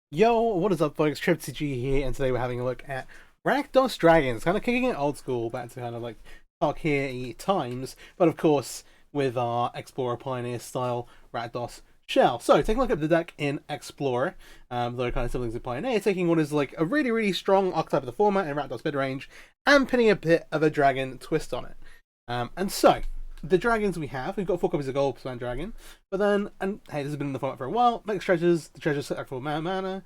Yo, what is up folks, TripTG here, and today we're having a look at Rakdos Dragons, kind of kicking it old school back to kind of like Tarkir times, but of course with our Explorer Pioneer style Rakdos shell. So taking a look at the deck in Explorer, though kind of siblings in Pioneer, taking what is like a really strong archetype of the format in Rakdos Midrange, and pinning a bit of a dragon twist on it. And so the dragons we've got 4 copies of Goldspan Dragon, but then, and hey, this has been in the format for a while, makes treasures, the treasures set for mana,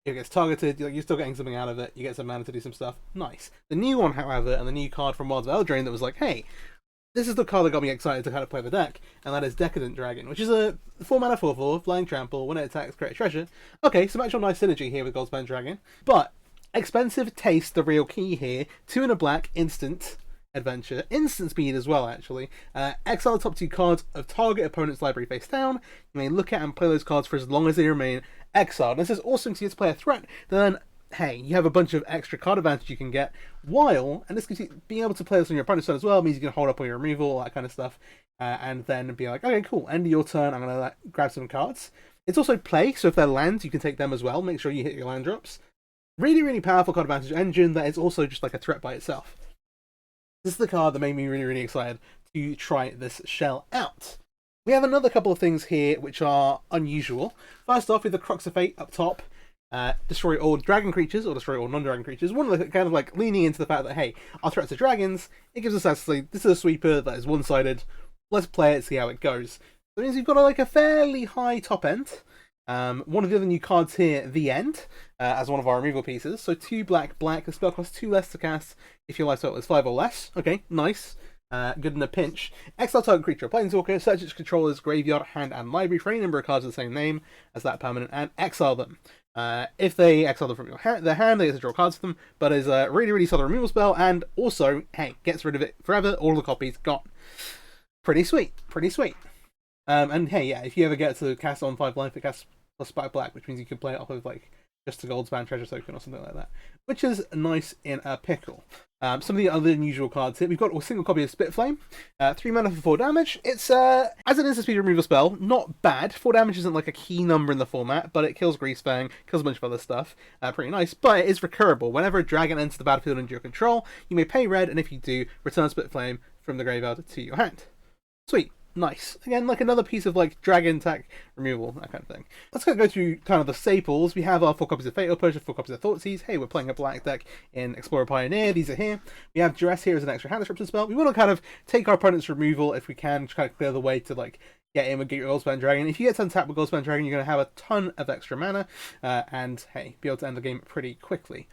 it gets targeted, you're still getting something out of it, you get some mana to do some stuff, nice. The new one, however, and the new card from Wilds of Eldraine that was like, hey, this is the card that got me excited to kind of play the deck, and that is Decadent Dragon, which is a 4 mana 4/4, flying trample, when it attacks, create a treasure. Okay, some actual nice synergy here with Goldspan Dragon, but expensive taste, the real key here, 2 and a black, instant, adventure, instant speed as well actually. Exile the top 2 cards of target opponent's library face down. You may look at and play those cards for as long as they remain exiled. This is awesome because you get to play a threat, then hey, you have a bunch of extra card advantage you can get, while, and this gives you, being able to play this on your opponent's turn as well, means you can hold up on your removal, all that kind of stuff, and then be like, okay cool, end of your turn, I'm going to grab some cards. It's also play, so if they're lands, you can take them as well, make sure you hit your land drops. Really powerful card advantage engine that is also just like a threat by itself. This is the card that made me really excited to try this shell out. We have another couple of things here which are unusual. First off, with the Crux of Fate up top, destroy all dragon creatures or destroy all non-dragon creatures. One of the kind of like leaning into the fact that hey, our threats are dragons. It gives us actually, this is a sweeper that is one-sided. Let's play it, see how it goes. That means we've got like a fairly high top end. One of the other new cards here, The End, as one of our removal pieces. So 2 black, the spell costs 2 less to cast if your life total is 5 or less. Okay, nice. Good in a pinch. Exile target creature or planeswalker, search its controller's graveyard, hand, and library for any number of cards of the same name as that permanent, and exile them. If they exile them from their hand, they get to draw cards for them, but is a really solid removal spell, and also, hey, gets rid of it forever, all the copies gone. Pretty sweet. And hey, yeah, if you ever get to cast on 5 life, it casts plus black, which means you can play it off of like just a Goldspan treasure token or something like that, which is nice in a pickle. Some of the other unusual cards here, we've got a single copy of Spitflame, 3 mana for 4 damage. It's as it is a speed removal spell, not bad. 4 damage isn't like a key number in the format, but it kills Greasefang, kills a bunch of other stuff. Pretty nice, but it is recurable. Whenever a dragon enters the battlefield under your control, you may pay red, and if you do, return Spitflame from the graveyard to your hand. Sweet. Nice. Again, like another piece of like dragon attack removal, that kind of thing. Let's go through kind of the staples. We have our 4 copies of Fatal Push, 4 copies of Thoughtseize. Hey, we're playing a black deck in Explorer Pioneer. These are here. We have Duress here as an extra hand disruption spell. We want to kind of take our opponent's removal if we can, to kind of clear the way to like get in with your Goldspan Dragon. If you get to untap with Goldspan Dragon, you're going to have a ton of extra mana, and hey, be able to end the game pretty quickly.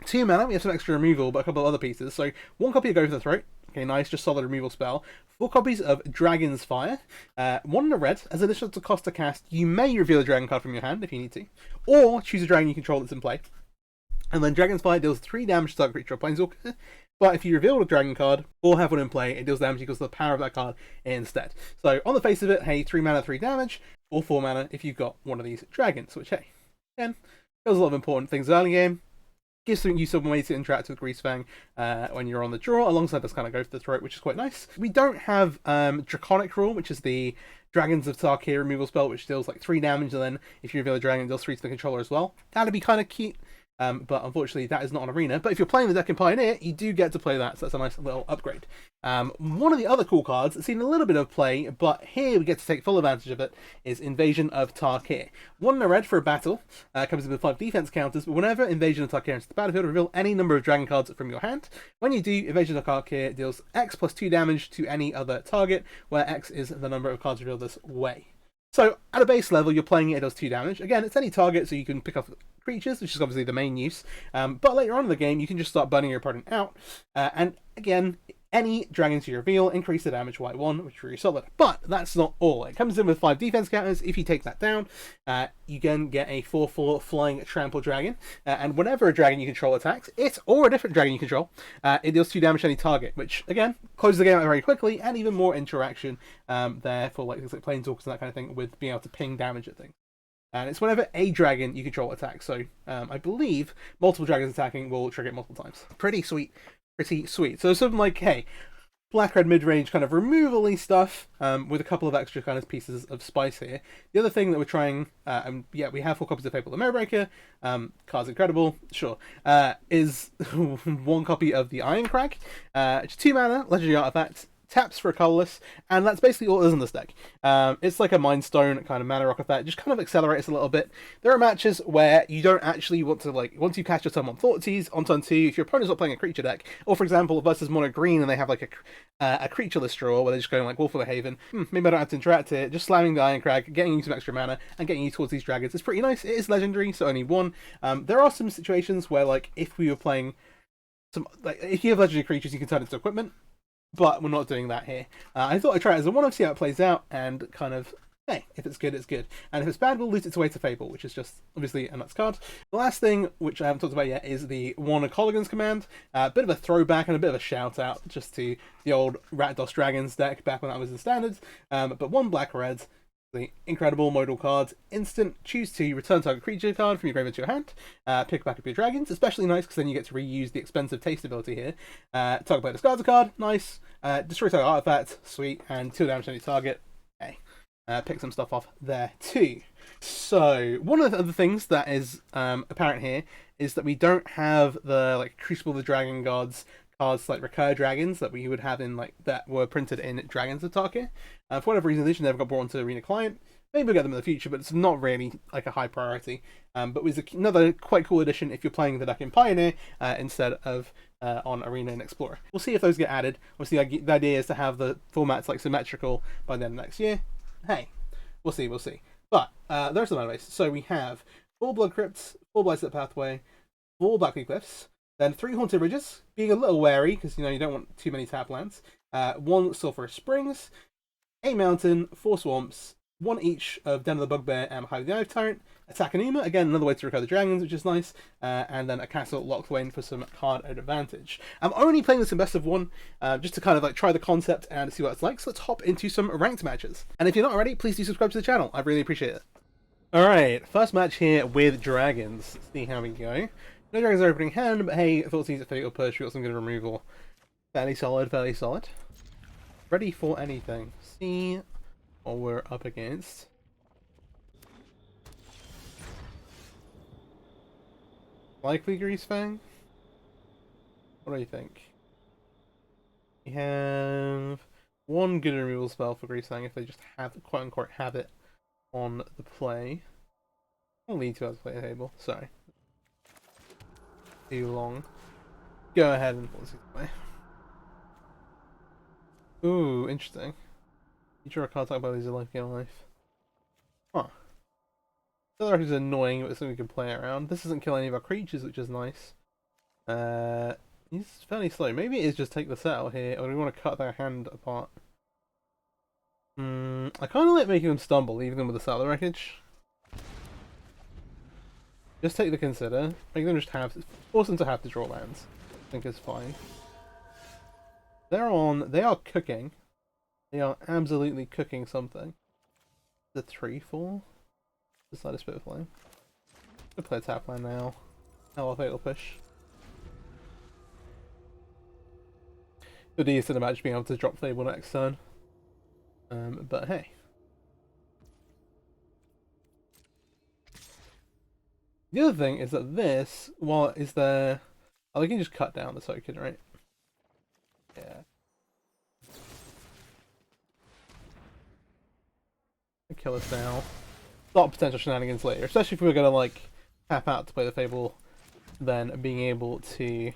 2 mana, we have some extra removal, but a couple of other pieces. So 1 copy of Go for the Throat. Okay, nice, just solid removal spell. 4 copies of Dragon's Fire. 1 in a red. As additional to cost to cast, you may reveal a dragon card from your hand if you need to, or choose a dragon you control that's in play. And then Dragon's Fire deals 3 damage to target creature or planeswalker. But if you reveal a dragon card or have one in play, it deals damage equals to the power of that card instead. So on the face of it, hey, 3 mana, 3 damage, or 4 mana if you've got one of these dragons. Which hey, again, does a lot of important things early game. Gives you some way to interact with Greasefang when you're on the draw, alongside this kind of Go for the Throat, which is quite nice. We don't have Draconic Rule, which is the Dragons of Tarkir removal spell, which deals like 3 damage, and then if you reveal a dragon, it deals 3 to the controller as well. That'd be kind of cute. But unfortunately that is not an arena. But if you're playing the deck in Pioneer, you do get to play that, so that's a nice little upgrade. One of the other cool cards that's seen a little bit of play, but here we get to take full advantage of it, is Invasion of Tarkir. 1 in a red for a battle, comes in with 5 defense counters, but whenever Invasion of Tarkir enters the battlefield, reveal any number of dragon cards from your hand. When you do, Invasion of Tarkir deals X plus 2 damage to any other target, where X is the number of cards revealed this way. So, at a base level, you're playing it does 2 damage. Again, it's any target, so you can pick up creatures, which is obviously the main use. But later on in the game, you can just start burning your opponent out. And again, any dragons you reveal increase the damage by 1, which is really solid. But that's not all. It comes in with 5 defense counters. If you take that down, you can get a 4/4 flying trample dragon. And whenever a dragon you control attacks, it or a different dragon you control, it deals 2 damage to any target, which again closes the game out very quickly, and even more interaction there for like things like planeswalkers and that kind of thing, with being able to ping damage at things. And it's whenever a dragon you control attacks. So I believe multiple dragons attacking will trigger it multiple times. Pretty sweet. So something like, hey, black-red mid-range kind of removal-y stuff, with a couple of extra kind of pieces of spice here. The other thing that we're trying, and yeah, we have 4 copies of Fable the Mirrorbreaker, card's incredible, sure, is 1 copy of the Ironcrack, it's 2 mana, legendary artifact, taps for a colorless, and that's basically all it is in this deck. It's like a Mind Stone kind of mana rock effect, just kind of accelerates a little bit. There are matches where you don't actually want to, like, once you cast your turn on Thoughtseize, on turn 2, if your opponent's not playing a creature deck, or for example, versus mono green and they have like a creatureless draw where they're just going like Wolf of the Haven, maybe I don't have to interact here, just slamming the Ironcrag, getting you some extra mana, and getting you towards these dragons is pretty nice. It is legendary, so only 1. There are some situations where, like, if we were playing some, like, if you have legendary creatures, you can turn it into equipment. But we're not doing that here. I thought I'd try it as a one-off, see how it plays out, and kind of, hey, if it's good, it's good. And if it's bad, we'll lose its way to Fable, which is just, obviously, a nuts card. The last thing, which I haven't talked about yet, is the One of Colligan's command. A bit of a throwback and a bit of a shout-out just to the old Rakdos Dragons deck back when that was in Standards. But 1 black-red, the incredible modal card, instant, choose to return target creature card from your graveyard to your hand, pick back up your dragons, especially nice because then you get to reuse the expensive taste ability here. Target player discards a card, nice, destroy target artifact, sweet, and 2 damage to any target, hey. Pick some stuff off there too. So, one of the other things that is apparent here is that we don't have the, like, Crucible of the Dragon Gods cards like Recur Dragons that we would have in, like, that were printed in Dragons of Tarkir. For whatever reason, they never got brought onto the Arena Client. Maybe we'll get them in the future, but it's not really like a high priority. But it was another quite cool addition if you're playing the deck in Pioneer instead of on Arena and Explorer. We'll see if those get added. Obviously, the idea is to have the formats like symmetrical by the end of next year. Hey, we'll see. But there's the mana base. So we have 4 Blood Crypts, 4 Blightstep Pathway, 4 Blackleaf Glyphs, then 3 Haunted Ridges, being a little wary because you don't want too many tap lands. 1 Sulphurous Springs, a mountain, 4 swamps, 1 each of Den of the Bugbear and Hive the Ive Tyrant, Attack Anuma, again another way to recur the dragons, which is nice, and then a castle locked away in for some card advantage. I'm only playing this in best of 1, just to kind of like try the concept and see what it's like, so let's hop into some ranked matches. And if you're not already, please do subscribe to the channel, I really appreciate it. Alright, first match here with dragons. Let's see how we go. No dragons are opening hand, but hey, Thoughtseize a Fatal Push, we got some good removal. Fairly solid, fairly solid. Ready for anything. See what we're up against. Likely Grease Fang? What do you think? We have 1 good removal spell for Grease Fang if they just have, quote unquote, have it on the play. I'll lead to us play a table, sorry. Too long. Go ahead and pull this away. Ooh, interesting. You draw a card talk about these in life, gain life. Huh. The other is annoying, but it's something we can play around. This doesn't kill any of our creatures, which is nice. He's fairly slow. Maybe it is just take this out here, or do we want to cut their hand apart? I kind of like making them stumble, leaving them with the Saddle Wreckage. Just take the Consider, make them just force them to have to draw lands. I think it's fine. They are cooking. They are absolutely cooking something. The 3/4? Decide to Spit of Flame. We'll play a tap land now. Hell, Fatal Push. Good idea to the match being able to drop Fable next turn. But hey. The other thing is that this, while it is there... Oh, we can just cut down the token, right? Yeah. Kill us now. Stop potential shenanigans later, especially if we were going to like tap out to play the Fable, then being able to,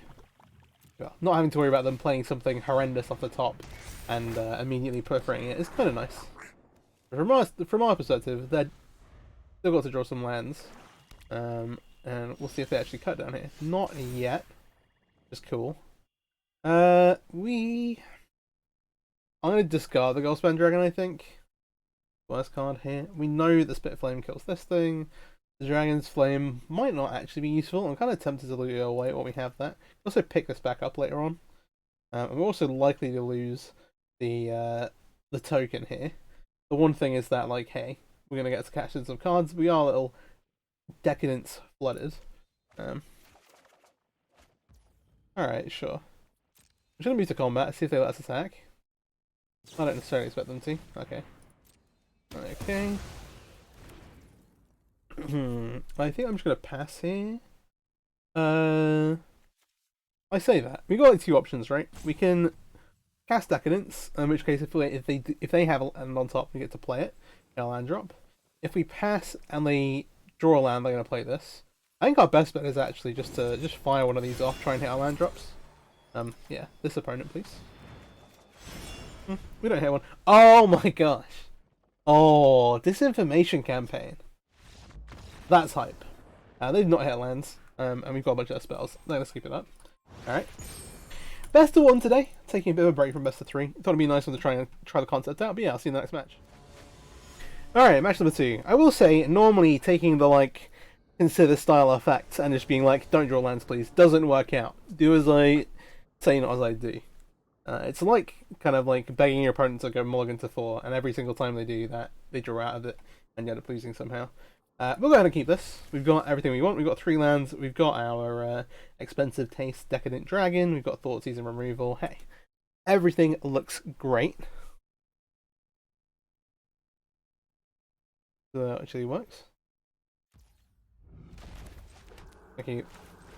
well, not having to worry about them playing something horrendous off the top and immediately proliferating it is kind of nice. From our perspective, they've still got to draw some lands, and we'll see if they actually cut down here. Not yet. Just cool. I'm going to discard the Goldspan Dragon, I think. Worst card here. We know the Spit Flame kills this thing. The Dragon's Flame might not actually be useful. I'm kind of tempted to loot it away while we have that. Also pick this back up later on. And we're also likely to lose the token here. The one thing is that, like, hey, we're going to get to cash in some cards. We are a little Decadence flooded. Alright, sure. I'm just going to move to combat, see if they let us attack. I don't necessarily expect them to. Okay. Okay. I think I'm just gonna pass here. I say that we got like two options, right? We can cast Decadence, in which case if they have a land on top, we get to play it, get a land drop. If we pass and they draw a land, they're gonna play this. I think our best bet is actually just to fire one of these off, try and hit our land drops. Yeah, this opponent, please. We don't hit one. Oh my gosh. Oh, disinformation campaign. That's hype. They've not hit lands, and we've got a bunch of spells. Let's keep it up. Alright. Best of 1 today. Taking a bit of a break from best of 3. Thought it'd be a nice one to try the concept out, but yeah, I'll see you in the next match. Alright, match number 2. I will say, normally taking the, consider style effects and just being like, don't draw lands please, doesn't work out. Do as I say, not as I do. It's kind of like begging your opponent to go mulligan to 4, and every single time they do that, they draw out of it and end up losing somehow. We'll go ahead and keep this. We've got everything we want. We've got 3 lands. We've got our expensive taste Decadent Dragon. We've got Thoughtseize and Removal. Hey, everything looks great. So that actually works. Okay,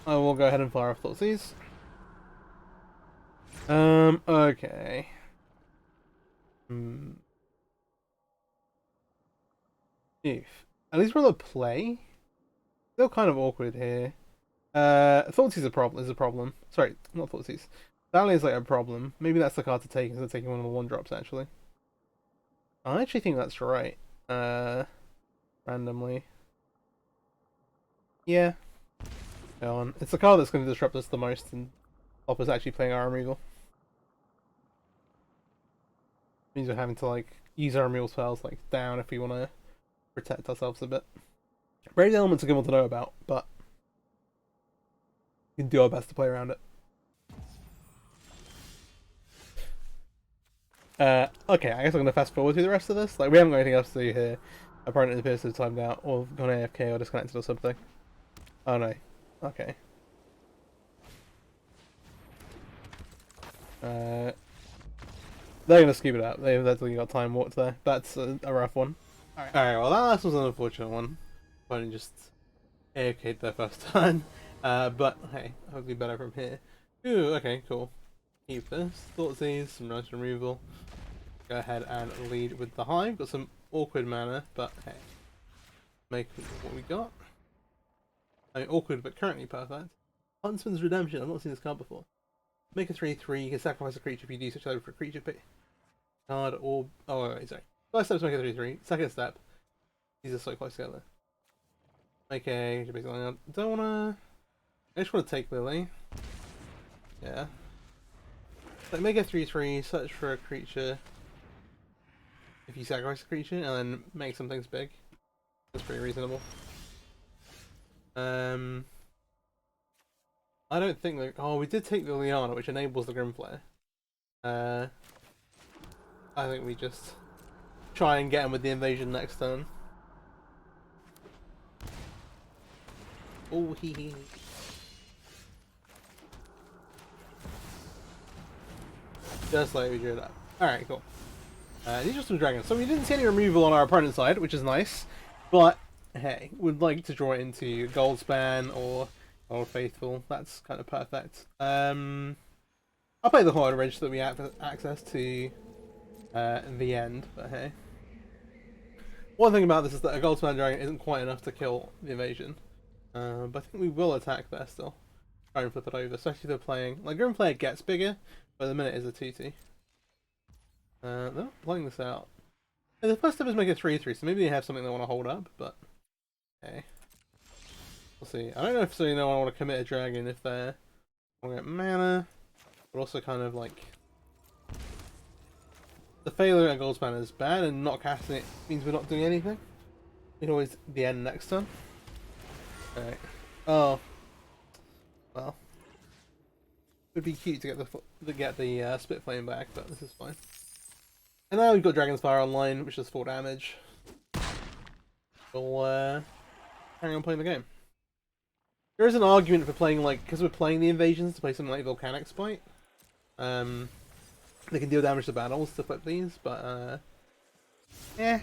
I will go ahead and fire off Thoughtseize. Okay. If at least we're on the play. Still kind of awkward here. Thoughtseize is a problem. Sorry, not Thoughtseize. Valley is a problem. Maybe that's the card to take instead of taking one of the 1-drops actually. I actually think that's right. Randomly. Yeah. Go on. It's the card that's going to disrupt us the most and stop us actually playing our removal. Means we're having to use our removal spells down if we want to protect ourselves a bit. Brave Element's a good one to know about, but we can do our best to play around it. Okay, I guess I'm going to fast forward through the rest of this. We haven't got anything else to do here. Apparently appears to have timed out, or gone AFK, or disconnected or something. Oh no. Okay. They're going to scoop it out. They've definitely got time warped there. That's a rough one. Alright, well that last was an unfortunate one. Opponent just AFK'd their first turn. But hey, hopefully better from here. Ooh, okay, cool. Keep this. Thoughtseize, some nice removal. Go ahead and lead with the Hive. Got some awkward mana, but hey. Make what we got. I mean, awkward but currently perfect. Huntsman's Redemption, I've not seen this card before. Make a 3/3, you can sacrifice a creature if you do such over for a creature pick card or... Oh, wait, sorry. First step is make a 3/3. Second step, these are so close together. Make a... I don't wanna... I just want to take Lily. Yeah. So make a 3/3, search for a creature if you sacrifice a creature, and then make some things big. That's pretty reasonable. I don't think that... Oh, we did take the Liana, which enables the Grimflare. I think we just try and get him with the invasion next turn. Oh, hee hee. Just like we drew that. Alright, cool. These are some dragons. So we didn't see any removal on our opponent's side, which is nice. But, hey, would like to draw it into Goldspan or Old Faithful. That's kind of perfect. I'll play the Horde Ridge so that we have access to the end, but hey. One thing about this is that a Goldspan Dragon isn't quite enough to kill the invasion. But I think we will attack there still. Try and flip it over, especially if they're playing... Grimflare gets bigger, but at the minute is a 2/2. They're not playing this out. The first step is make a 3/3, so maybe they have something they want to hold up, but... Okay. We'll see. I don't know if I want to commit a dragon if they're... want to get mana, but also kind of the failure at Goldspan is bad, and not casting it means we're not doing anything. We can always the end next turn. Okay. Oh. Well. Would be cute to get the Spit Flame back, but this is fine. And now we've got Dragon's Fire online, which does 4 damage. We'll carry on playing the game. There is an argument for playing because we're playing the invasions to play something like Volcanic Spite. They can deal damage to battles to flip these, but yeah,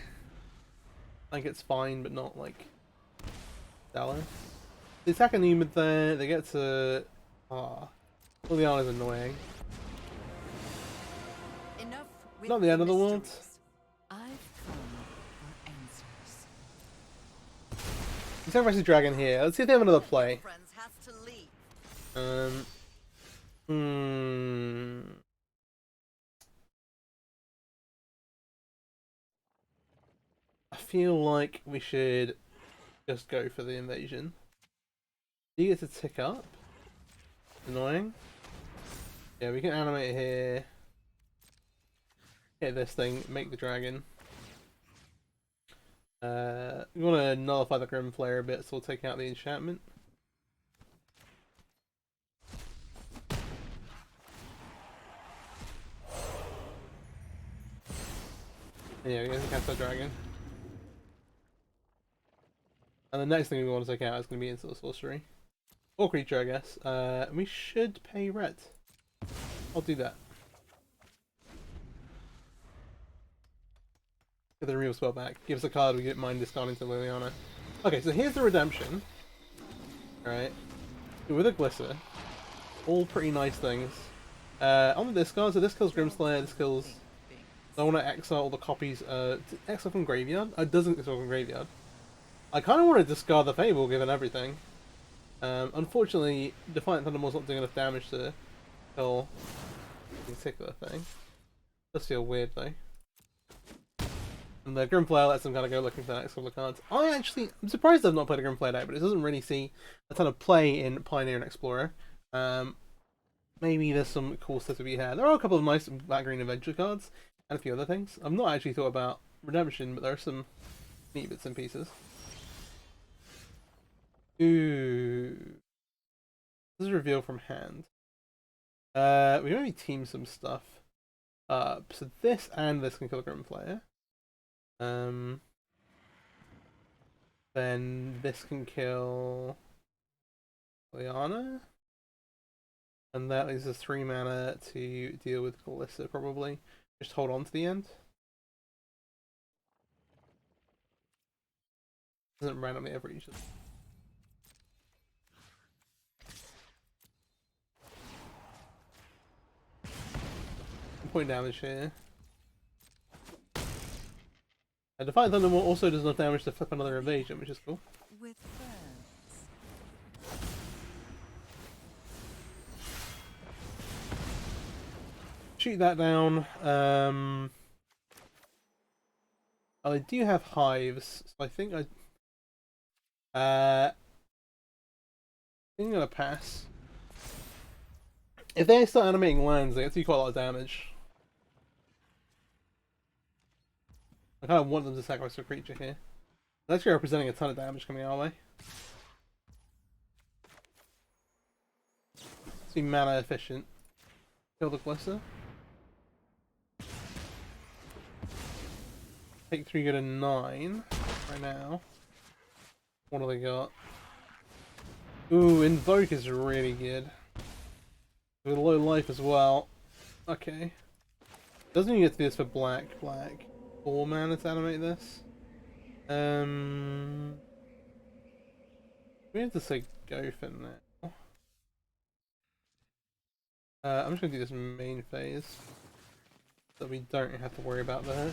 I think it's fine, but not like stellar. The attack on Humid there, they get to Liliana is annoying. Enough with Not the end of the world. mysteries. I've come for answers. Sacrifice the dragon here. Let's see if they have another play. Friends has to leave. I feel like we should just go for the invasion. You get to tick up. Annoying. Yeah, we can animate it here. Hit this thing, make the dragon. We want to nullify the Grim Flare a bit, so we'll take out the enchantment. Yeah, we can cast that dragon. And the next thing we want to take out is going to be Instant Sorcery. Or creature, I guess. We should pay red. I'll do that. Get the real spell back. Give us a card, we get mine discarding to Liliana. Okay, so here's the redemption. Alright. With a Glister. All pretty nice things. On the discard, so this kills Grimslayer, this kills... I want to exile all the copies, exile from Graveyard? It doesn't exile from Graveyard. I kind of want to discard the Fable, given everything. Unfortunately, Defiant Thundermaul's not doing enough damage to kill a particular thing. Does feel weird, though. And the Grimflare lets them kind of go looking for the next couple of cards. I'm surprised I've not played a Grimflare deck, but it doesn't really see a ton of play in Pioneer and Explorer. Maybe there's some cool stuff to be had. There are a couple of nice black green adventure cards, and a few other things. I've not actually thought about Redemption, but there are some neat bits and pieces. Ooh. This is a reveal from hand. We maybe team some stuff up. So this and this can kill Grimflare. Then this can kill Liliana. And that leaves us 3 mana to deal with Kalissa, probably. Just hold on to the end. Doesn't randomly ever each of them. Point damage here. Defiant Thundermaul also does enough damage to flip another evasion, which is cool. With Shoot that down. Oh, I do have hives, so I think I'm gonna pass. If they start animating lands, they get to do quite a lot of damage. I kind of want them to sacrifice a creature here. They're actually representing a ton of damage coming our way. Let's be mana efficient. Kill the Glister. Take 3, go to 9 right now. What do they got? Ooh, Invoke is really good. With low life as well. Okay. Doesn't even get to do this for black. 4 mana to animate this. We have to say go for now. I'm just gonna do this main phase. So we don't have to worry about that.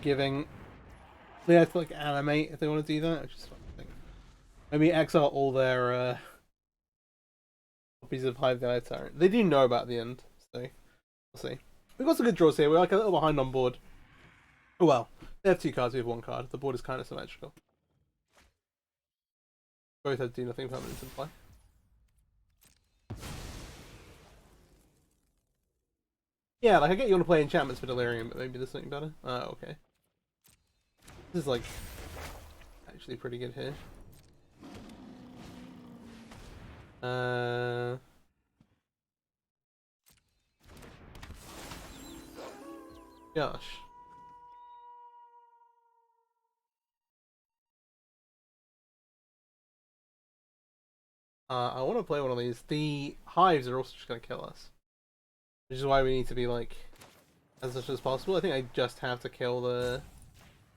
Giving... They have to like animate if they want to do that, which is fun. Maybe exile all their copies of Hive the Tyrant. They do know about the end, so we'll see. We've got some good draws here. We're like a little behind on board. Oh well, they have 2 cards, we have 1 card. The board is kind of symmetrical. Both have do nothing permanent in play. Yeah, like I get you want to play enchantments for Delirium, but maybe there's something better. Okay. This is like actually pretty good here. Gosh. I want to play one of these. The hives are also just going to kill us. Which is why we need to be like as much as possible. I think I just have to kill the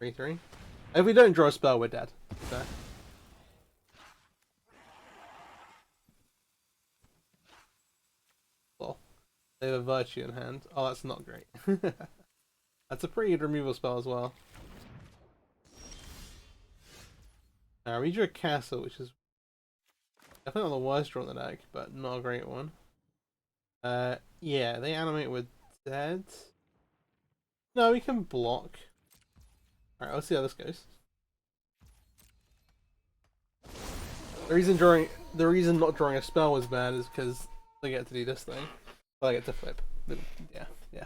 3/3. If we don't draw a spell, we're dead. So. Well, they have a virtue in hand. Oh, that's not great. That's a pretty good removal spell as well. We drew a castle, which is definitely not the worst draw in the deck, but not a great one. Yeah, they animate with dead. No, we can block. Alright, let's see how this goes. The reason not drawing a spell was bad is because they get to do this thing. But I get to flip. Yeah, yeah.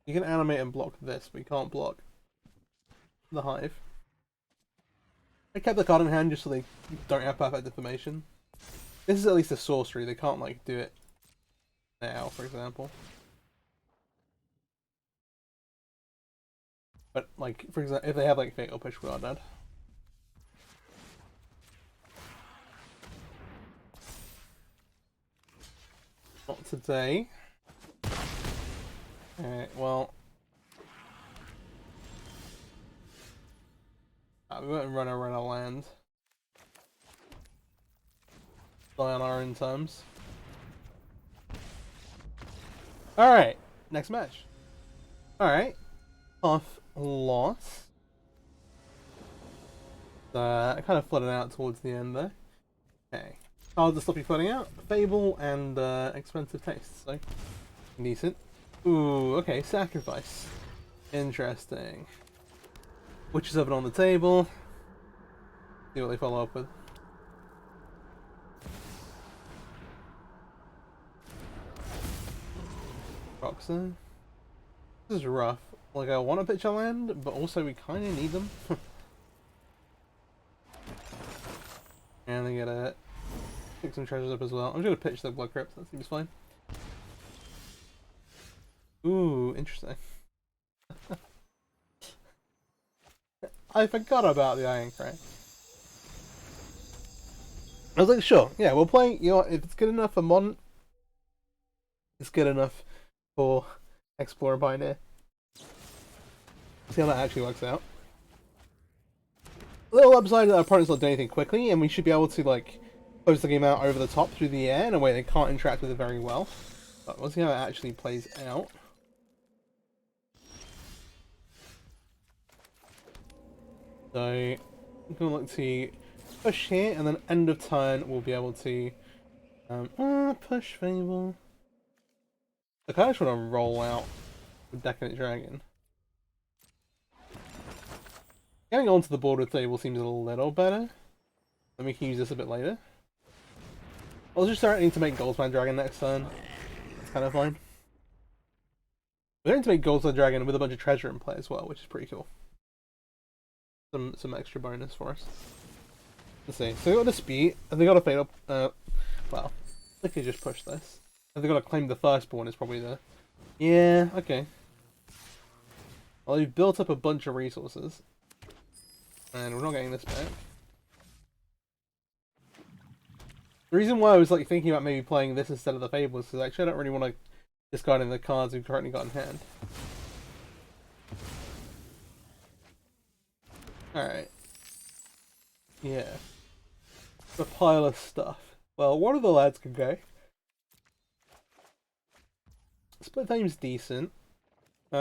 You can animate and block this, but you can't block the hive. I kept the card in hand just so they don't have perfect information. This is at least a sorcery, they can't like do it now, for example. But like, for example, if they have like Fatal Push, we are dead. Not today. Alright, well. We won't run around our land. Die on our own terms. Alright, next match. Alright. Tough loss. I kind of flooded out towards the end there. Okay. Cards to stop you flooding out. Fable and expensive taste, so decent. Ooh, okay, sacrifice. Interesting. Which is open on the table. See what they follow up with. Roxanne. This is rough. Like, I want to pitch a land, but also we kind of need them. And they gotta pick some treasures up as well. I'm just gonna pitch the Blood Crypt, that seems fine. Ooh, interesting. I forgot about the Iron Crank. I was like, sure, yeah, we'll play, you know what, if it's good enough for Modern, it's good enough for Explorer Pioneer. See how that actually works out. A little upside that our opponent's not doing anything quickly, and we should be able to, like, close the game out over the top through the air in a way they can't interact with it very well. But we'll see how it actually plays out. So, I'm going to look to push here, and then end of turn we'll be able to push Fable. I kind of just want to roll out with Decadent Dragon. Getting onto the board with Fable seems a little better. Then we can use this a bit later. I was just starting to make Goldspan Dragon next turn. It's kind of fine. We're going to make Goldspan Dragon with a bunch of treasure in play as well, which is pretty cool. Some extra bonus for us. Let's see. So they got a Dispute, and they got a Fatal. Well, they could just push this. If they got to claim the firstborn, is probably the. Yeah. Okay. Well, we've built up a bunch of resources, and we're not getting this back. The reason why I was like thinking about maybe playing this instead of the Fable is because actually I don't really want to discard any of the cards we've currently got in hand. Alright. Yeah. A pile of stuff. Well, one of the lads can go. Split Fame's decent. Yeah,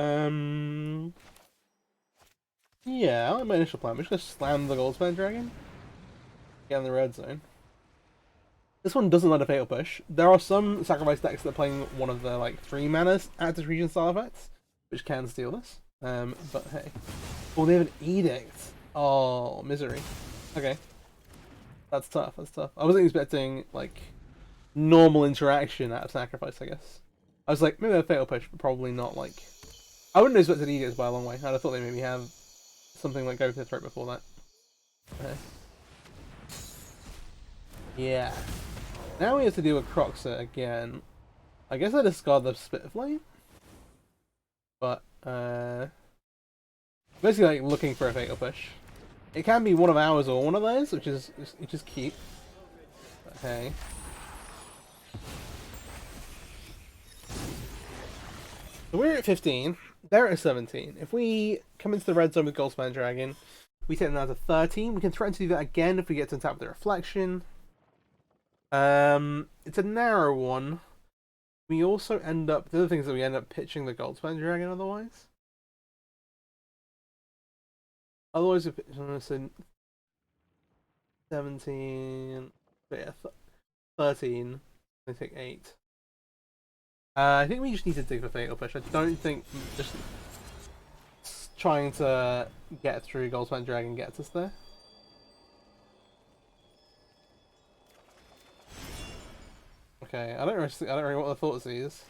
I like my initial plan. We're just gonna slam the Goldspan Dragon. Get in the red zone. This one doesn't let a Fatal Push. There are some sacrifice decks that are playing one of the like 3 mana Active Region style effects, which can steal this. But hey. Oh, they have an Edict. Oh, misery. Okay. That's tough, that's tough. I wasn't expecting, like, normal interaction out of sacrifice, I guess. I was like, maybe a Fatal Push, but probably not, like... I wouldn't have expected Edicts by a long way. I'd have thought they maybe have something like Go for the Throat before that. Okay. Yeah. Now we have to deal with Croxer again. I guess I discard the Spit Flame? But, basically, like, looking for a Fatal Push. It can be one of ours or one of theirs, which is cute. Okay. So we're at 15. They're at 17. If we come into the red zone with Goldspan Dragon, we take them down to 13. We can threaten to do that again if we get to tap the reflection. It's a narrow one. We also end up, the other thing is that we end up pitching the Goldspan Dragon otherwise. Otherwise, we pitch, so 17, yeah, 13. I take 8. I think we just need to dig for Fatal Push. I don't think just trying to get through Goldspan Dragon gets us there. Okay, I don't really know what the thought is.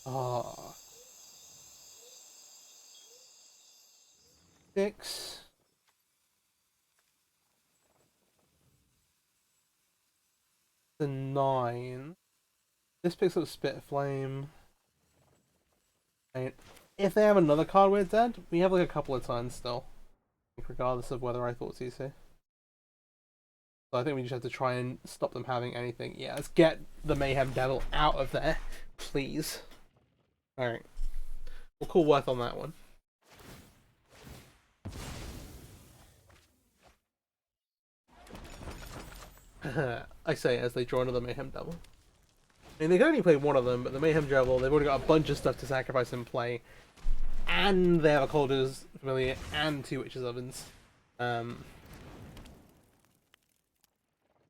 Oh. 6. The 9. This picks up Spit Flame. And if they have another card we're dead, we have like a couple of turns still. Regardless of whether I thought he's here. So I think we just have to try and stop them having anything. Yeah, let's get the Mayhem Devil out of there, please. Alright. We'll call Worth on that one. I say as they draw another Mayhem Devil. I mean, they can only play one of them, but the Mayhem Devil, they've already got a bunch of stuff to sacrifice and play. And they have a Calder's Familiar and 2 Witch's Ovens.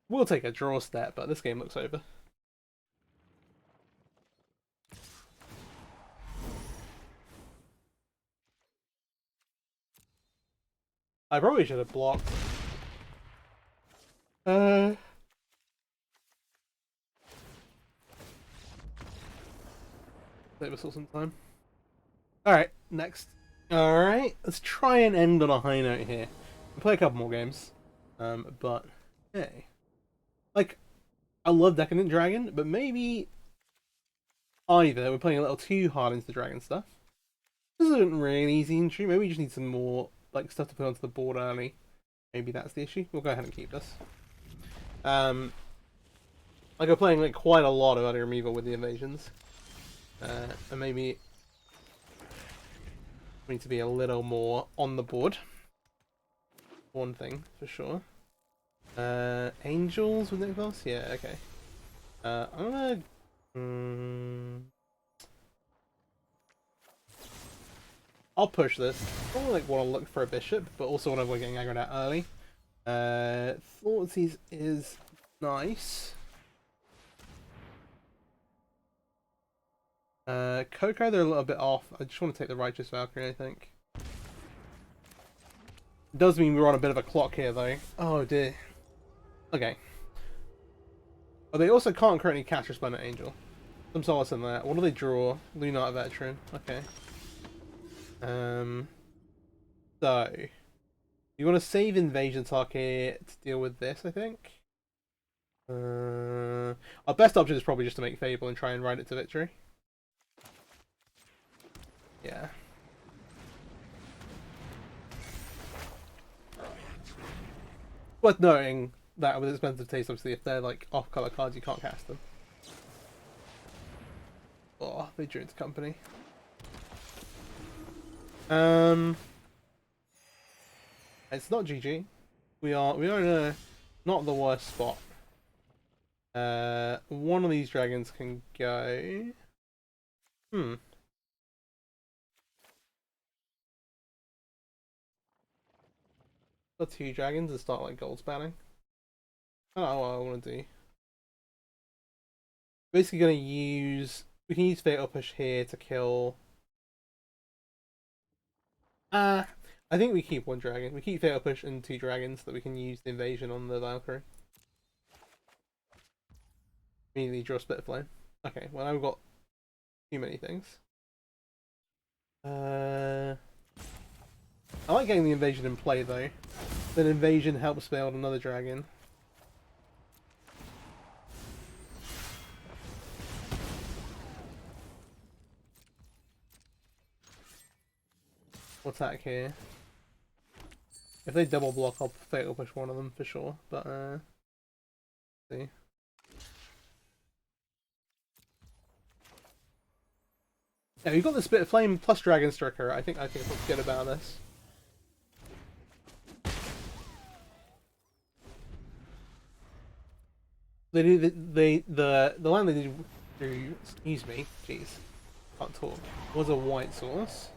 We'll take a draw step, but this game looks over. I probably should have blocked. Save us all some time. Alright, next. Alright, let's try and end on a high note here. We'll play a couple more games. But, hey. Like, I love Decadent Dragon, but maybe either we're playing a little too hard into the dragon stuff. This isn't really easy and true. Maybe we just need some more like stuff to put onto the board early. Maybe that's the issue. We'll go ahead and keep this. Like I'm playing like quite a lot of early removal with the invasions. And maybe we need to be a little more on the board. One thing for sure. Angels with Nicholas? Yeah, okay. I'm gonna I'll push this. I don't like want to look for a bishop, but also want to avoid getting aggroed out early. Thoughtseize is nice. Coco, they're a little bit off. I just want to take the Righteous Valkyrie, I think. Does mean we're on a bit of a clock here, though. Oh dear. Okay. Oh, they also can't currently cast Resplendent Angel. Some solace in that. What do they draw? Lunar Veteran. Okay. So you want to save Invasion Target to deal with this, I think. Our best option is probably just to make Fable and try and ride it to victory. Yeah. Worth noting that with Expensive Taste, obviously, if they're like off-color cards, you can't cast them. Oh, they drew into company. It's not GG. We are in a not the worst spot. One of these dragons can go. Got 2 dragons and start like gold spanning. I don't know what I want to do. Basically, gonna use. We can use Fatal Push here to kill. I think we keep 1 dragon. We keep Fatal Push and 2 dragons so that we can use the invasion on the Valkyrie. Immediately draw Split Flame. Okay, well now we've got too many things. I like getting the invasion in play though. Then invasion helps build another dragon. attack here. If they double block, I'll fatal push one of them for sure. But see. Yeah, you've got the Spit Flame plus Dragon Striker. I think it's good about this. They did the land they did through. Excuse me, jeez, can't talk. Was a white source.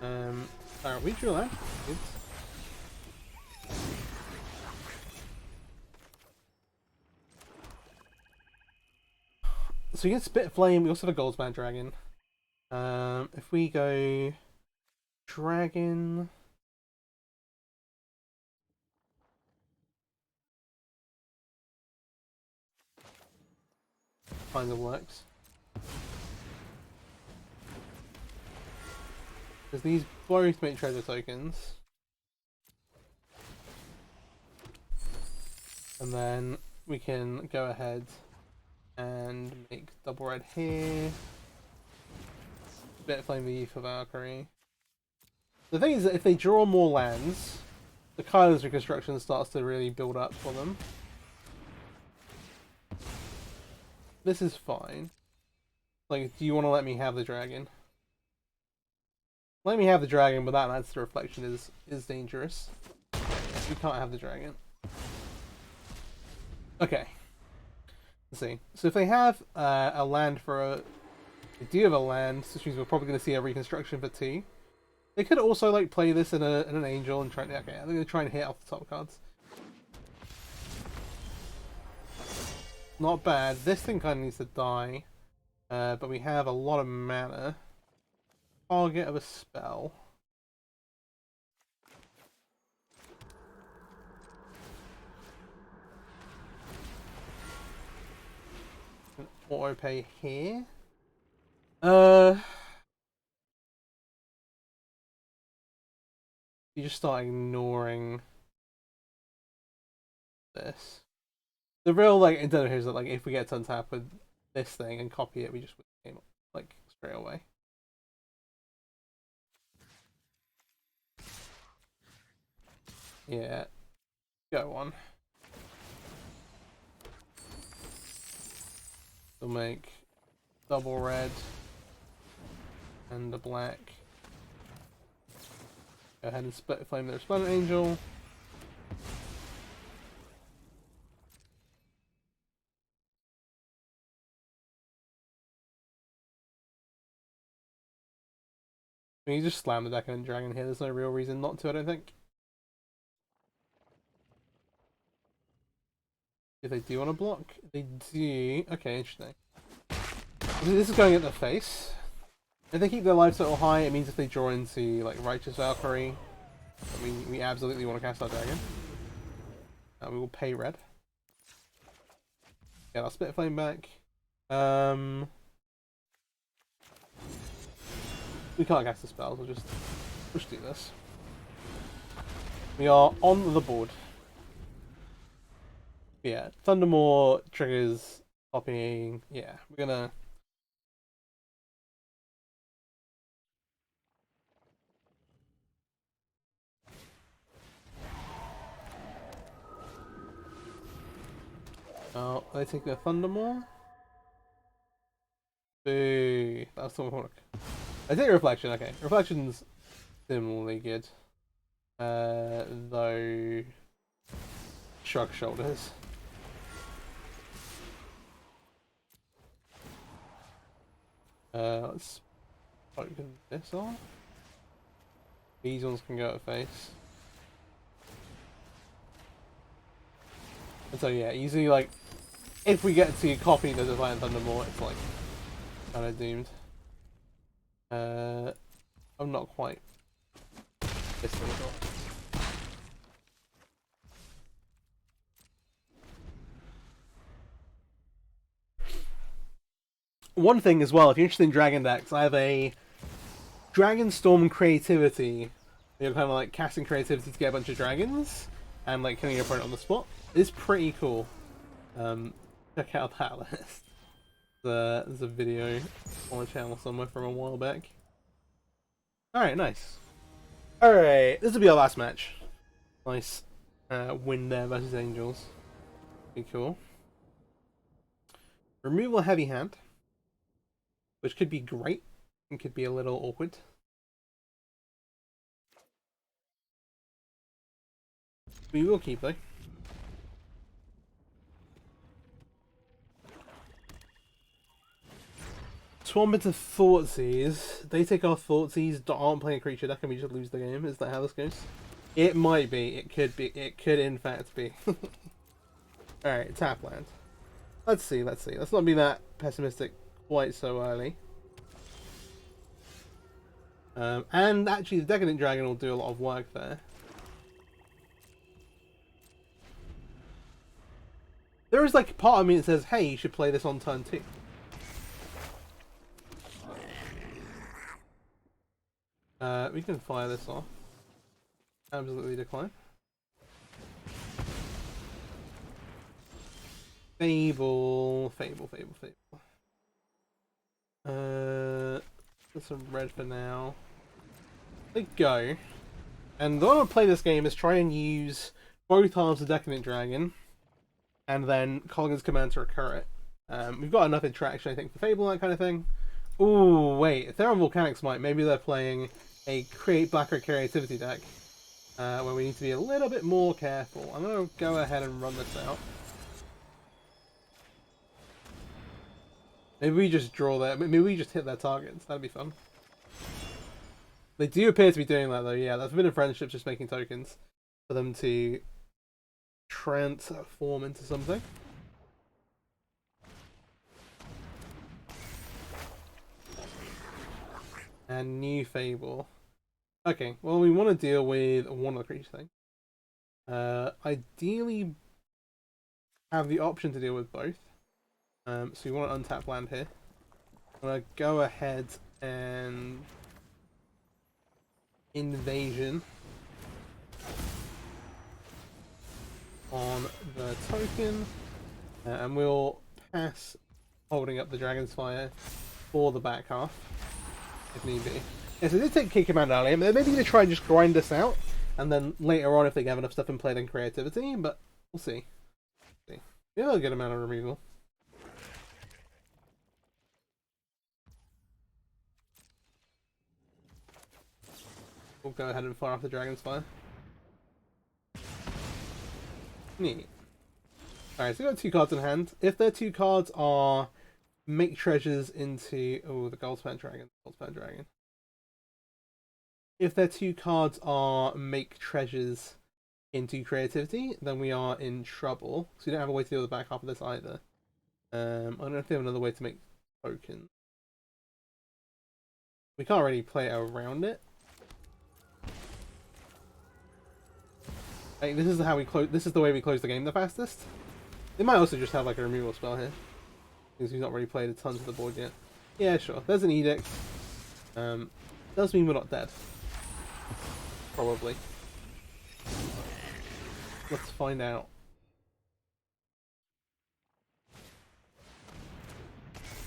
Alright, we drew that. Good. So you get Spit Flame. We also have a Goldspan Dragon. If we go Dragon. Kind of works. Because these both make treasure tokens. And then we can go ahead and make double red here. Bit of Flame the for Valkyrie. The thing is that if they draw more lands, the Kylo's reconstruction starts to really build up for them. This is fine. Like, do you want to let me have the dragon? Let me have the dragon, but that adds to reflection is dangerous. You can't have the dragon. Okay. Let's see. So if they have a land for a... They do have a land, which means we're probably going to see a reconstruction for 2. They could also like play this in an angel and try... Okay, they're going to try and hit off the top cards. Not bad. This thing kind of needs to die. But we have a lot of mana. Target of a spell. An auto pay here. You just start ignoring this. The real like intent here is that like if we get to untap with this thing and copy it, we just win the game like straight away. Yeah, go on. We'll make double red and a black. Go ahead and Split Flame the Resplendent Angel. You just slam the Decadent Dragon here, there's no real reason not to, I don't think. If they do want to block, they do. Okay, interesting. This is going at the face. If they keep their life total high, it means if they draw into like Righteous Valkyrie, we absolutely want to cast our dragon. We will pay red. Yeah, I'll Spit Flame back. We can't cast the spells, we'll just do this. We are on the board. Yeah, Thundermaw triggers copying. Yeah, we're gonna. Oh, they take the Thundermaw. Boo! That's not work. I take Reflection. Okay, Reflection's similarly good. Though, shrug shoulders. Let's open this off. These ones can go at face. And so yeah, usually like, if we get to copy the Divine Thundermaw, it's like, kind of doomed. I'm not quite this difficult. One thing as well, if you're interested in Dragon decks, I have a Dragon Storm Creativity. You're kind of like casting creativity to get a bunch of dragons and like killing your opponent on the spot. It's pretty cool. Check out that list. There's a video on the channel somewhere from a while back. Alright, nice. Alright, this will be our last match. Nice win there versus Angels. Pretty cool. Removal heavy hand, which could be great and could be a little awkward. We will keep though. Swamp into Thoughtseize. They take our Thougeize, aren't playing a creature deck, and we just lose the game. Is that how this goes? It might be. It could be. It could in fact be. Alright, tap land. Let's see, let's see. Let's not be that pessimistic quite so early. And actually, the Decadent Dragon will do a lot of work there. There is like part of me that says, hey, you should play this on turn 2. We can fire this off. Absolutely decline. Fable. Put some red for now. Let go. And the way I play this game is try and use both halves of Decadent Dragon, and then Colligan's Command to recur it. We've got enough interaction, I think, for Fable, that kind of thing. Ooh, wait. Theron Volcanic Smite. Maybe they're playing a Create Blacker Creativity deck, where we need to be a little bit more careful. I'm going to go ahead and run this out. Maybe we just draw that. Maybe we just hit their targets. That'd be fun. They do appear to be doing that, though. Yeah, that's Forbidden Friendships just making tokens for them to transform into something. And new Fable. Okay, well, we want to deal with one of the creature things. Ideally, have the option to deal with both. So we want to untap land here. I'm going to go ahead and Invasion on the token, and we'll pass holding up the Dragon's Fire for the back half, if need be. Yeah, so they did take Key Command earlier. Maybe they're going to try and just grind this out, and then later on, if they have enough stuff in play, then Creativity, but we'll see. Yeah, a good amount of removal. We'll go ahead and fire off the Dragon's Fire. Neat. Alright, so we've got 2 cards in hand. If their 2 cards are make treasures into... Oh, the Goldspan Dragon. If their 2 cards are make treasures into creativity, then we are in trouble. So we don't have a way to deal with the back half of this either. I don't know if they have another way to make tokens. We can't really play around it. Like, this is how we close. This is the way we close the game the fastest. They might also just have like a removal spell here, because we've not really played a ton to the board yet. Yeah, sure. There's an edict. Does mean we're not dead. Probably. Let's find out.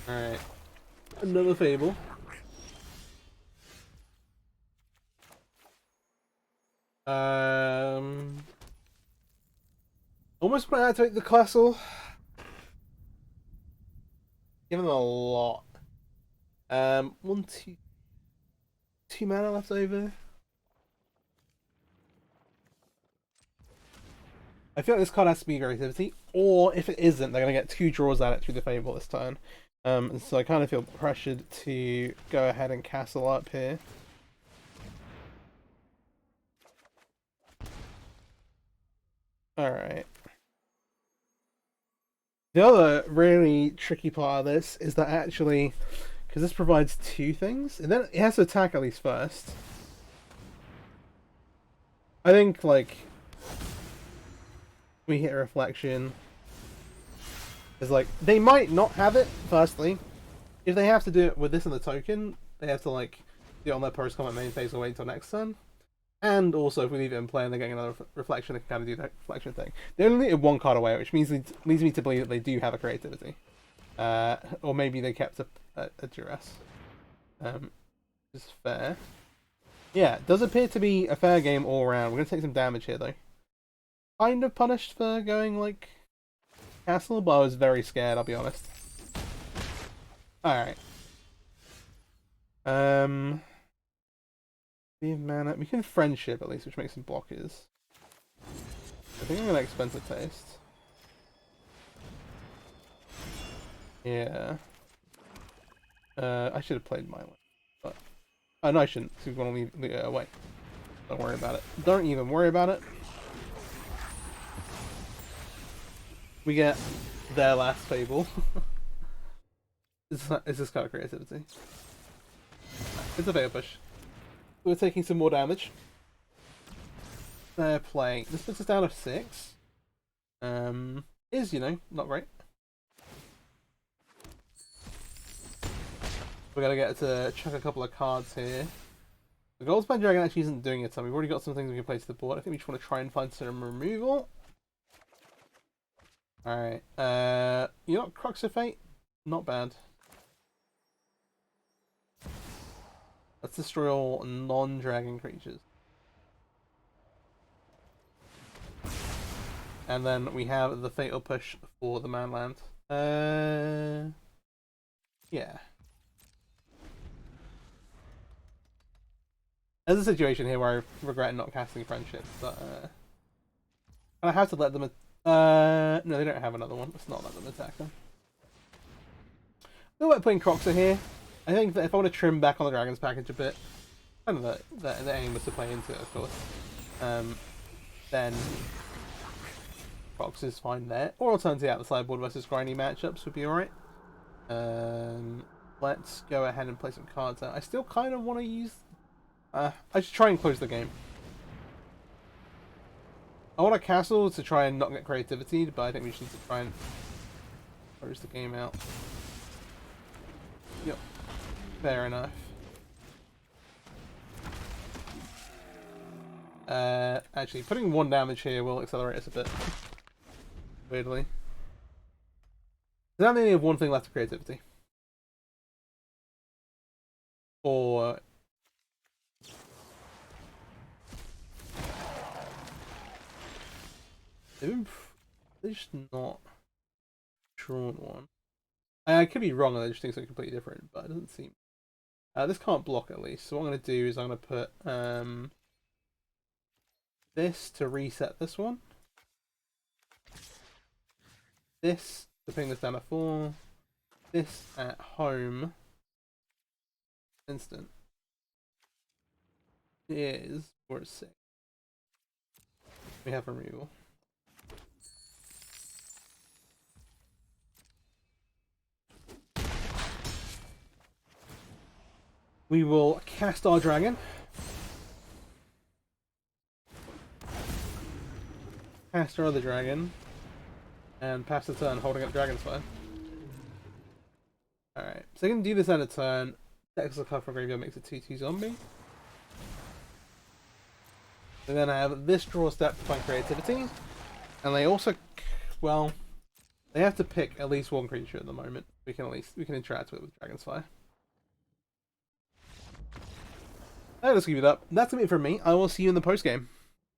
Alright. Another Fable. Almost want to activate the castle. Give them a lot. 1, 2 mana left over. I feel like this card has to be creativity, or if it isn't, they're going to get 2 draws at it through the Fable this turn. And so I kind of feel pressured to go ahead and castle up here. Alright. The other really tricky part of this is that actually, because this provides 2 things, and then it has to attack at least first. I think, like, we hit a reflection. It's like, they might not have it, firstly. If they have to do it with this in the token, they have to, like, do it on their post-combat main phase or wait until next turn. And also, if we leave it in play and they're getting another reflection, they can kind of do that reflection thing. They only needed 1 card away, which means leads me to believe that they do have a creativity. Or maybe they kept a duress. Which is fair. Yeah, it does appear to be a fair game all around. We're gonna take some damage here though. Kind of punished for going like castle, but I was very scared, I'll be honest. Alright. We have mana. We can friendship at least, which makes some blockers. I think I'm gonna expensive taste. Yeah. I should have played my one. But oh no, I shouldn't. So we want to leave it away. Don't worry about it. Don't even worry about it. We get their last fable. It's this kind of creativity. It's a fail push. We're taking some more damage. They're playing. This puts us down to 6. Is, you know, not great. We're gonna get to chuck a couple of cards here. The Goldspan Dragon actually isn't doing it, so we've already got some things we can place to the board. I think we just want to try and find some removal. Alright, you know, Crux of Fate? Not bad. Let's destroy all non-dragon creatures. And then we have the Fatal Push for the Manland. Yeah. There's a situation here where I regret not casting Friendship, but I have to let them. No, they don't have another one. Let's not let them attack them. I feel like playing Croxa here. I think that if I want to trim back on the Dragon's package a bit, kind of the aim was to play into it, of course. Then Crox is fine there. Or alternatively, out the sideboard versus grindy matchups would be alright. Let's go ahead and play some cards out. I still kind of want to use. I should try and close the game. I want a castle to try and not get creativity, but I think we just need to try and close the game out. Yep. Fair enough. Actually, putting 1 damage here will accelerate us a bit. Weirdly. Does that mean we have one thing left of creativity? Or... they're just not drawn one. I could be wrong and they just think something completely different, but it doesn't seem... this can't block at least, so what I'm going to do is I'm going to put this to reset this one. This to ping this down to 4. This at home. Instant. Is 4 6. We have removal. We will cast our dragon. Cast our other dragon. And pass the turn holding up Dragon's Fire. Alright, so I can do this end of turn. Decklist card from graveyard makes a 2/2 zombie. And then I have this draw step to find creativity. And they also, well, they have to pick at least one creature at the moment. We can interact with it with Dragon's Fire. Alright, let's keep it up. That's gonna be it from me. I will see you in the post game.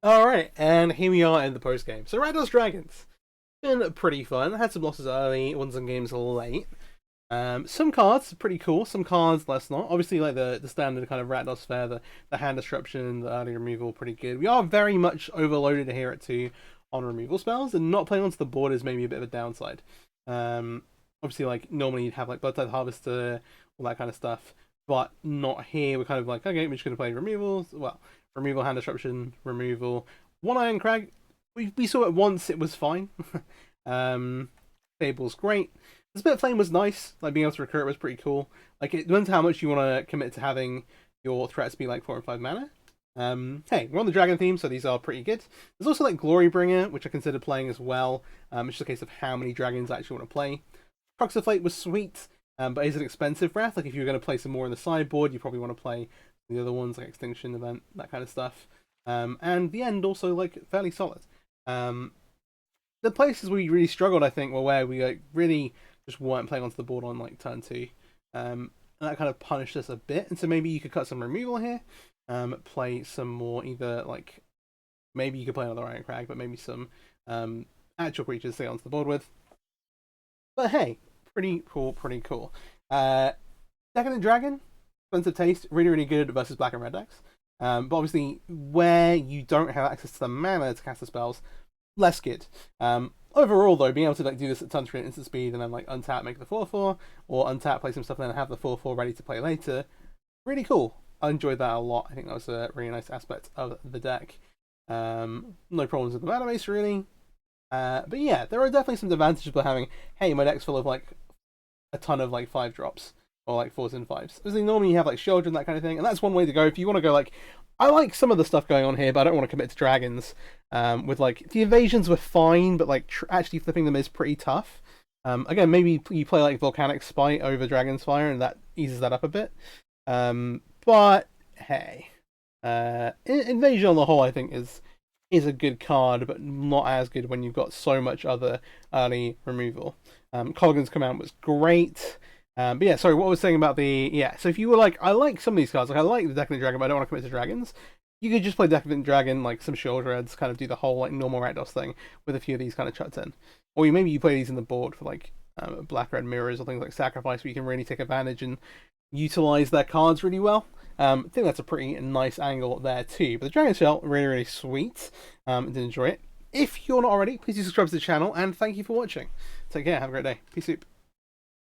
Alright, and here we are in the post game. So Rakdos Dragons. Been pretty fun. Had some losses early, won some games late. Some cards pretty cool, some cards less not. Obviously, like the standard kind of Rakdos fare, the hand disruption, the early removal, pretty good. We are very much overloaded here at 2 on removal spells, and not playing onto the board is maybe a bit of a downside. Obviously, like normally you'd have like Bloodtide Harvester, all that kind of stuff, but not here. We're kind of like, okay, we're just going to play removals. Well, removal, hand disruption, removal. One Iron Crag. We saw it once, it was fine. Fable's great. The Spit Flame was nice. Like being able to recur it was pretty cool. Like it depends how much you want to commit to having your threats be like 4 and 5 mana. Hey, we're on the dragon theme, so these are pretty good. There's also like Glorybringer, which I considered playing as well. It's just a case of how many dragons I actually want to play. Crux of Fate was sweet, but is an expensive wrath. Like if you're going to play some more in the sideboard, you probably want to play the other ones like Extinction Event, that kind of stuff. And the end also like fairly solid. The places we really struggled, I think, were where we like really just weren't playing onto the board on like turn 2, and that kind of punished us a bit. And so maybe you could cut some removal here. play some more, either like maybe you could play another Iron Crag, but maybe some actual creatures to get onto the board with. But hey, pretty cool, pretty cool. Decadent Dragon, expensive taste, really good versus black and red decks. But obviously, where you don't have access to the mana to cast the spells, less good. Overall, though, being able to like do this at ton screen instant speed and then like untap, make the 4/4, or untap, play some stuff, and then have the 4/4 ready to play later, really cool. I enjoyed that a lot. I think that was a really nice aspect of the deck. No problems with the mana base, really. But yeah, there are definitely some advantages by having, hey, my deck's full of like a ton of like 5-drops or like 4s and 5s. Obviously, normally you have like children, that kind of thing, and that's one way to go. If you want to go like, I like some of the stuff going on here, but I don't want to commit to dragons. With like the evasions were fine, but like actually flipping them is pretty tough. Again, maybe you play like Volcanic Spite over Dragon's Fire, and that eases that up a bit. But hey, Invasion on the whole, I think is a good card, but not as good when you've got so much other early removal. Colligan's Command was great. But yeah, sorry, what I was saying about so if you were like, I like some of these cards, like I like the Decadent Dragon, but I don't want to commit to dragons, you could just play Decadent Dragon, like some Shieldreds, kind of do the whole like normal Rakdos thing with a few of these kind of chucked in. Or maybe you play these in the board for like black-red mirrors or things like Sacrifice, where you can really take advantage and utilize their cards really well. I think that's a pretty nice angle there too. But the Dragon Shell, really sweet. Did enjoy it. If you're not already, please do subscribe to the channel, and thank you for watching. Take care, have a great day. Peace out.